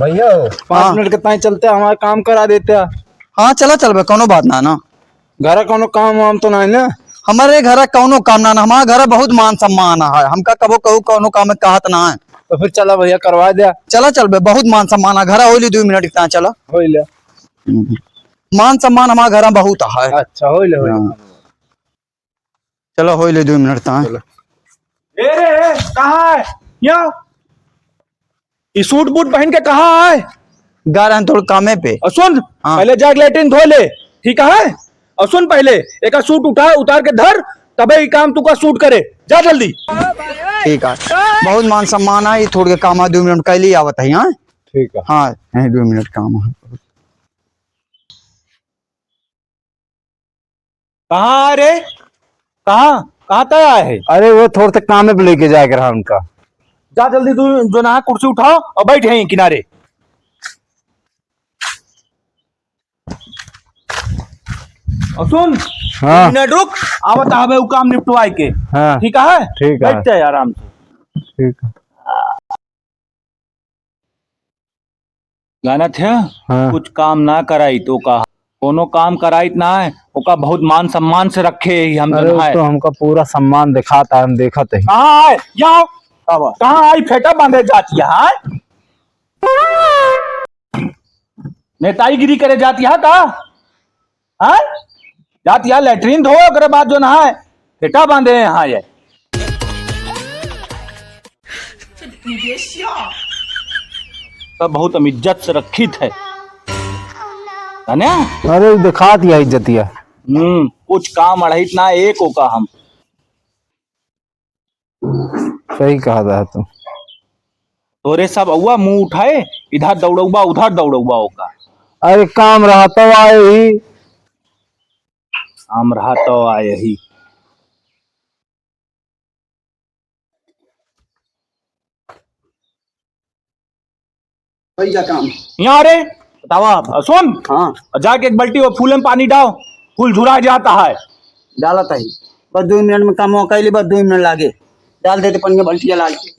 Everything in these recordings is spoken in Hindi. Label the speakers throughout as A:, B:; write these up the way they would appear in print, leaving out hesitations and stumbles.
A: भैया 5 मिनट के ताई चलते हमारा काम करा देते।
B: हाँ चला चल बे, कोनो बात ना
A: घर कोनो काम वाम तो नहीं ना?
B: हमारे घर कोनो काम ना, हमारा घर बहुत मान सम्मान है, हमका कबो कहू कोनो काम कहत ना है।
A: तो फिर चला भैया करवा दिया।
B: चला चल बे, बहुत मान सम्मान है घर, होली 2 मिनट इतना चला
A: हो ले।
B: मान सम्मान हमारा घर में बहुत है।
A: अच्छा हो ले
B: चलो होली 2 मिनट ता
A: रे कहाँ है यहाँ? ये सूट बूट पहन के कहाँ है?
B: गा रहे हैं थोड़े कामे पे।
A: और सुन
B: हाँ।
A: पहले जाके लेटिन धो ले, ठीक है? और सुन पहले एक सूट उतार के धर, तबे ये काम तू का सूट करे, जा जल्दी।
B: ठीक है, बहुत मान सम्मान है, थोड़े काम है 2 मिनट कह ली आवत है। हाँ
A: ठीक है।
B: हाँ 2 मिनट काम है।
A: कहाँ रे? कहाँ कहाँ तक आए है? अरे वो थोड़े से काम पे लेके जाएगा रहा उनका। जा जल्दी तू जो ना कुर्सी उठाओ और बैठ यहीं किनारे। और सुन,
C: हाँ।
A: मिनट रुक, आवत आवे वो काम निपटवाए के।
C: हाँ।
A: ठीक है?
C: ठीक है।
A: बैठते हैं आराम से।
C: ठीक है।
A: गाना थे
C: हाँ।
A: कुछ काम ना कराई तो का कोनो काम कराई ना है, ओका बहुत मान सम्मान से रखे ही हम
C: अरे
A: दोनों है।
C: तो हमका पूरा सम्मान दिखाता है, हम देखा थे।
A: कहाँ है? यहाँ कहाँ आई फेटा बांधे जाती है? नेताईगिरी करे जाती है का? हाँ? जाती है लेटरिन धो, अगर बाद जो ना है फेटा बांधे यहाँ ये। तो बहुत इज्जत से रखी थे ना?
C: अरे दिखा दिया इज्जतिया।
A: कुछ काम अड़हित ना एक का हम।
C: सही कहा था तू।
A: तोरे सब औवा मुंह उठाए, इधर दौड़ौबा उधर दौड़ौबा होगा।
C: अरे काम रहा तो आए ही।
A: काम रहा तो आए ही।
B: भैया काम
A: यहाँ रे बतावा आप। सुन,
B: हाँ
A: जाके एक बाल्टी और फूल में पानी डाल, फूल झुरा जाता है।
B: डालत है, बस 2 मिनट में काम कैली, बस 2 मिनट लागे, डाल देते पनिया बाल्टिया लाल के।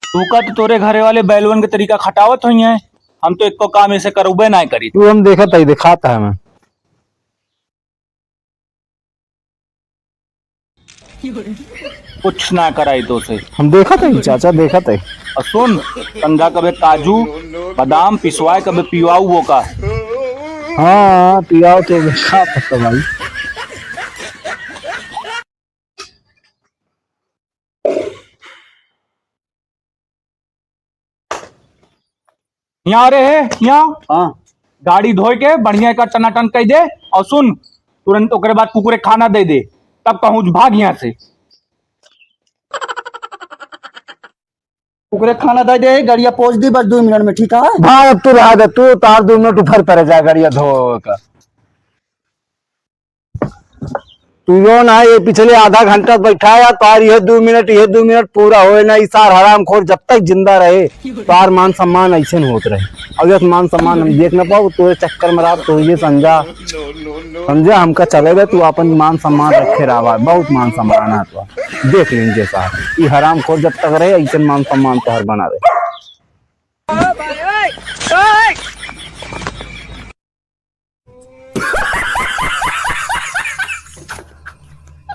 A: तू का तो तोरे घरे वाले बैलवन के तरीका खटावत हुई है, हम तो एक को काम ऐसे करूबे ना करी।
C: तू हम देखा था, दिखाता है मैं।
A: कुछ ना कराई तो से।
C: हम देखा था चाचा, देखा था।
A: और सुन, कंधा कबे काजू बादाम पिसवाए कबे पिवाऊ वो का।
C: हाँ पियाओ तो देखा था भाई।
A: यहाँ रे है यहाँ।
B: हाँ
A: गाड़ी धोए के बढ़िया का टनाटन कह दे। और सुन, तुरंत ओकरे बाद कुकुरे खाना दे दे, तब कहूँ भाग यहाँ से।
B: कुकरे खाना दे दे, गाड़िया पहुंच दी बस 2 मिनट में, ठीक है?
C: हाँ अब तू रहा दे, तू तार 2 मिनट ऊपर पर जा गाड़िया धो का। तू यो ना ये पिछले आधा घंटा बैठा है तार, ये 2 मिनट पूरा होए ना। इसार हराम खोर जब तक जिंदा रहे तार मान सम्मान ऐसे न होत रहे। अब ये मान सम्मान हम देख ना पाओ, तोरे चक्कर में रहा तो ये समझा हमका चलेगा। तू अपन मान सम्मान रखे रहा, बहुत मान सम्मान है तो देख लीजिए साहब, ये हराम खोर जब तक रहे ऐसे मान सम्मान तो हर बना रहे।